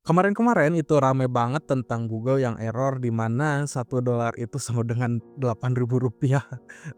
Kemarin-kemarin itu rame banget tentang Google yang error di mana $1 itu sama dengan Rp8.000.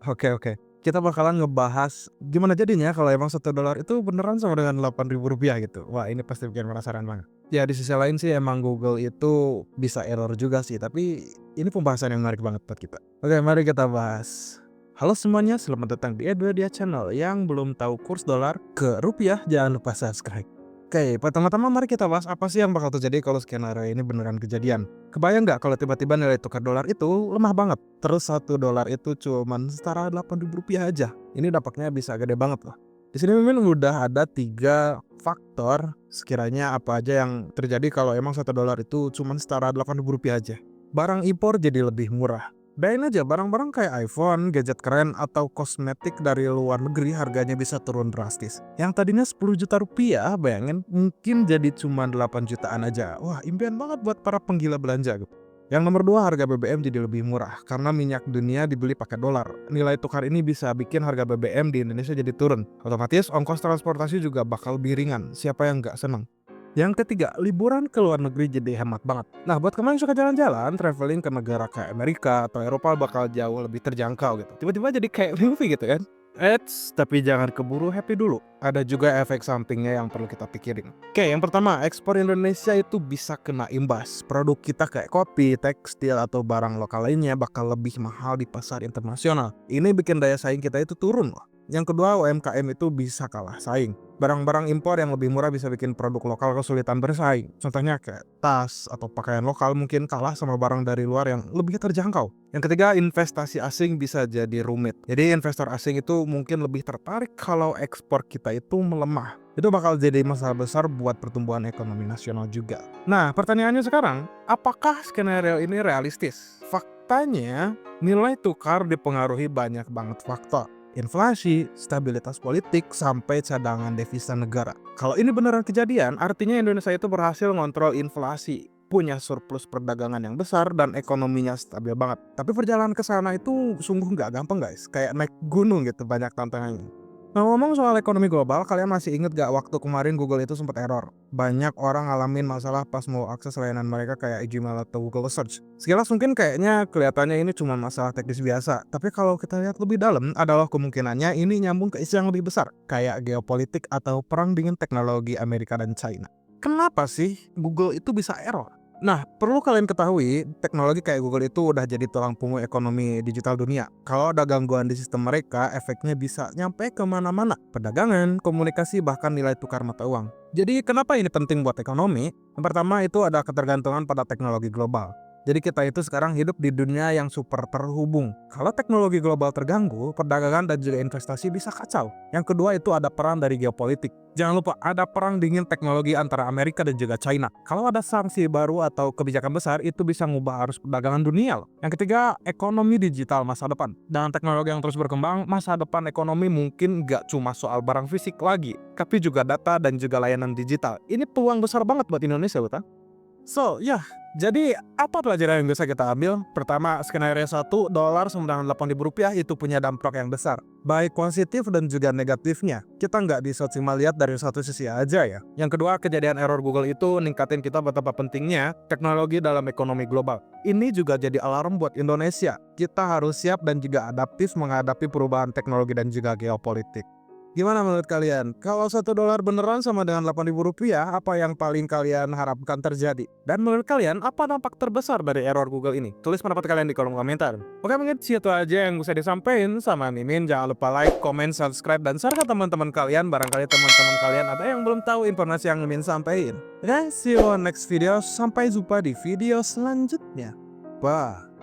Oke. Kita bakalan ngebahas gimana jadinya kalau emang $1 itu beneran sama dengan Rp8.000 gitu. Wah, ini pasti bikin penasaran banget. Ya di sisi lain sih emang Google itu bisa error juga sih, tapi ini pembahasan yang menarik banget buat kita. Oke, mari kita bahas. Halo semuanya, selamat datang di Edwardia Channel. Yang belum tahu kurs dolar ke rupiah, jangan lupa subscribe. Oke, pertama-tama mari kita bahas apa sih yang bakal terjadi kalau skenario ini beneran kejadian. Kebayang nggak kalau tiba-tiba nilai tukar dolar itu lemah banget, terus $1 itu cuman setara Rp8.000 aja. Ini dampaknya bisa gede banget loh. Di sini Mimin udah ada 3 faktor sekiranya apa aja yang terjadi kalau emang $1 itu cuman setara Rp8.000 aja. Barang impor jadi lebih murah. Bayangin aja barang-barang kayak iPhone, gadget keren, atau kosmetik dari luar negeri harganya bisa turun drastis. Yang tadinya Rp10 juta, bayangin mungkin jadi cuma 8 jutaan aja. Wah, impian banget buat para penggila belanja gitu. Yang nomor 2, harga BBM jadi lebih murah karena minyak dunia dibeli pakai dolar. Nilai tukar ini bisa bikin harga BBM di Indonesia jadi turun. Otomatis ongkos transportasi juga bakal lebih ringan. Siapa yang nggak seneng? Yang ketiga, liburan ke luar negeri jadi hemat banget. Nah, buat kamu yang suka jalan-jalan, traveling ke negara kayak Amerika atau Eropa bakal jauh lebih terjangkau gitu. Tiba-tiba jadi kayak movie gitu kan. Eits, tapi jangan keburu happy dulu. Ada juga efek sampingnya yang perlu kita pikirin. Oke, yang pertama, ekspor Indonesia itu bisa kena imbas. Produk kita kayak kopi, tekstil, atau barang lokal lainnya bakal lebih mahal di pasar internasional. Ini bikin daya saing kita itu turun loh. Yang kedua, UMKM itu bisa kalah saing. Barang-barang impor yang lebih murah bisa bikin produk lokal kesulitan bersaing. Contohnya kayak tas atau pakaian lokal mungkin kalah sama barang dari luar yang lebih terjangkau. Yang ketiga, investasi asing bisa jadi rumit. Jadi investor asing itu mungkin lebih tertarik kalau ekspor kita itu melemah. Itu bakal jadi masalah besar buat pertumbuhan ekonomi nasional juga. Nah, pertanyaannya sekarang, apakah skenario ini realistis? Faktanya, nilai tukar dipengaruhi banyak banget faktor. Inflasi, stabilitas politik, sampai cadangan devisa negara. Kalau ini beneran kejadian, artinya Indonesia itu berhasil ngontrol inflasi, punya surplus perdagangan yang besar, dan ekonominya stabil banget. Tapi perjalanan ke sana itu sungguh nggak gampang guys, kayak naik gunung gitu, banyak tantangannya. Nah, ngomong soal ekonomi global, kalian masih inget gak waktu kemarin Google itu sempat error? Banyak orang ngalamin masalah pas mau akses layanan mereka kayak Gmail atau Google Search. Sekilas mungkin kayaknya kelihatannya ini cuma masalah teknis biasa, tapi kalau kita lihat lebih dalam adalah kemungkinannya ini nyambung ke isu yang lebih besar, kayak geopolitik atau perang dingin teknologi Amerika dan China. Kenapa sih Google itu bisa error? Nah, perlu kalian ketahui, teknologi kayak Google itu udah jadi tulang punggung ekonomi digital dunia. Kalau ada gangguan di sistem mereka, efeknya bisa nyampe kemana-mana. Perdagangan, komunikasi, bahkan nilai tukar mata uang. Jadi kenapa ini penting buat ekonomi? Yang pertama itu ada ketergantungan pada teknologi global. Jadi kita itu sekarang hidup di dunia yang super terhubung. Kalau teknologi global terganggu, perdagangan dan juga investasi bisa kacau. Yang kedua itu ada peran dari geopolitik. Jangan lupa ada perang dingin teknologi antara Amerika dan juga China. Kalau ada sanksi baru atau kebijakan besar, itu bisa ngubah arus perdagangan dunia loh. Yang ketiga, ekonomi digital masa depan. Dengan teknologi yang terus berkembang, masa depan ekonomi mungkin gak cuma soal barang fisik lagi, tapi juga data dan juga layanan digital. Ini peluang besar banget buat Indonesia, betul? So, jadi apa pelajaran yang bisa kita ambil? Pertama, skenario 1, dolar sama dengan Rp8.000 itu punya dampak yang besar. Baik positif dan juga negatifnya. Kita nggak bisa cuma lihat dari satu sisi aja ya. Yang kedua, kejadian error Google itu ningkatin kita betapa pentingnya teknologi dalam ekonomi global. Ini juga jadi alarm buat Indonesia. Kita harus siap dan juga adaptif menghadapi perubahan teknologi dan juga geopolitik. Gimana menurut kalian? Kalau $1 beneran sama dengan Rp8.000, apa yang paling kalian harapkan terjadi? Dan menurut kalian, apa dampak terbesar dari error Google ini? Tulis pendapat kalian di kolom komentar. Oke, mungkin itu aja yang bisa disampaikan sama Mimin. Jangan lupa like, comment, subscribe, dan share ke teman-teman kalian. Barangkali teman-teman kalian ada yang belum tahu informasi yang Mimin sampaikan. Oke, see you on next video. Sampai jumpa di video selanjutnya. Bye.